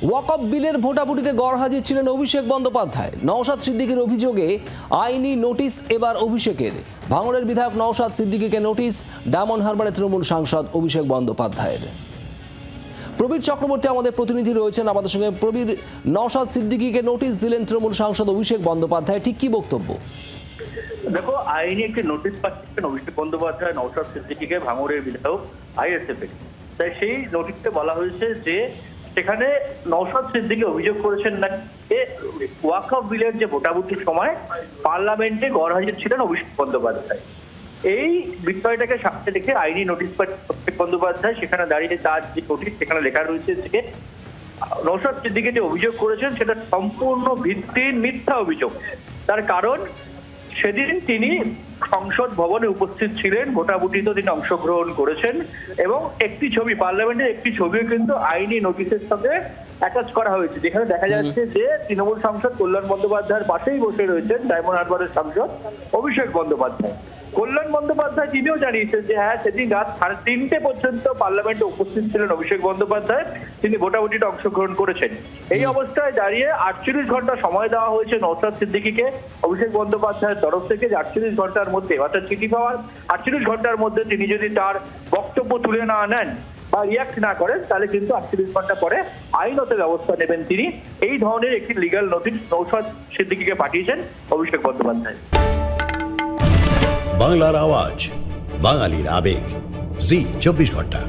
ওয়াকফ বিলের ভোটাভুটিতে গড়হাজির ছিলেন অভিষেক বন্দ্যোপাধ্যায়। নওশাদ সিদ্দিকীর অভিযোগে আইনি নোটিশ এবার অভিষেকের। ভাঙড়ের বিধায়ক নওশাদ সিদ্দিকীকে নোটিশ ডায়মন্ড হারবারের তৃণমূল সাংসদ অভিষেক বন্দ্যোপাধ্যায়ের। প্রবীর চক্রবর্তী আমাদের প্রতিনিধি রয়েছেন আমাদের সঙ্গে। প্রবীর, নওশাদ সিদ্দিকীকে নোটিশ দিলেন তৃণমূল সাংসদ অভিষেক বন্দ্যোপাধ্যায়, ঠিক কি বক্তব্য? দেখো, আইনি একটি নোটিশ পাঠিয়েছেন অভিষেক বন্দ্যোপাধ্যায় নওশাদ সিদ্দিকীকে, ভাঙড়ের বিধায়ক আইএসএফ এর। তাই সেই নোটিশে বলা হয়েছে যে সেখানে নওশাদ সিদ্দিকী অভিযোগ করেছেন না ওয়াকফ বিলের যে ভোটাভুটির সময় পার্লামেন্টে গড়হাজির ছিলেন অভিষেক বন্দ্যোপাধ্যায়। এই বিষয়টাকে সামনে রেখে আইনি নোটিশ পাঠিয়েছেন অভিষেক বন্দ্যোপাধ্যায়। সেখানে দাঁড়িয়ে তার যে নোটিশ সেখানে লেখা রয়েছে যে নওশাদ সিদ্দিকী যে অভিযোগ করেছেন সেটা সম্পূর্ণ ভিত্তিহীন মিথ্যা অভিযোগ। তার কারণ সেদিন তিনি সংসদ ভবনে উপস্থিত ছিলেন, ভোটাভুটিতে তিনি অংশগ্রহণ করেছেন এবং একটি ছবি, পার্লামেন্টের একটি ছবিও কিন্তু আইনি নোটিশের সাথে অ্যাটাচ করা হয়েছে, যেখানে দেখা যাচ্ছে যে তৃণমূল সাংসদ কল্যাণ বন্দ্যোপাধ্যায়ের পাশেই বসে রয়েছেন ডায়মন্ড হারবারের সাংসদ অভিষেক বন্দ্যোপাধ্যায়। কল্যাণ বন্দ্যোপাধ্যায় তিনিও জানিয়েছেন যে হ্যাঁ, সেদিন রাত 3:30 পর্যন্ত পার্লামেন্টে উপস্থিত ছিলেন অভিষেক বন্দ্যোপাধ্যায়, তিনি ভোটাভুটিতে অংশগ্রহণ করেছেন। এই অবস্থায় দাঁড়িয়ে 48 ঘন্টা সময় দেওয়া হয়েছে নওশাদ সিদ্দিকীকে অভিষেক বন্দ্যোপাধ্যায়ের তরফ থেকে, যে 48 ঘন্টার মধ্যে, অর্থাৎ চিঠি পাওয়ার 48 ঘন্টার মধ্যে তিনি যদি তার বক্তব্য তুলে না নেন বা রিয়াক্ট না করেন তাহলে কিন্তু 48 ঘন্টা পরে আইনত ব্যবস্থা নেবেন তিনি। এই ধরনের একটি লিগ্যাল নোটিশ নওশাদ সিদ্দিকীকে পাঠিয়েছেন অভিষেক বন্দ্যোপাধ্যায়। বাংলার আওয়াজ, বাঙালির আবেগ, জি 24 ঘন্টা।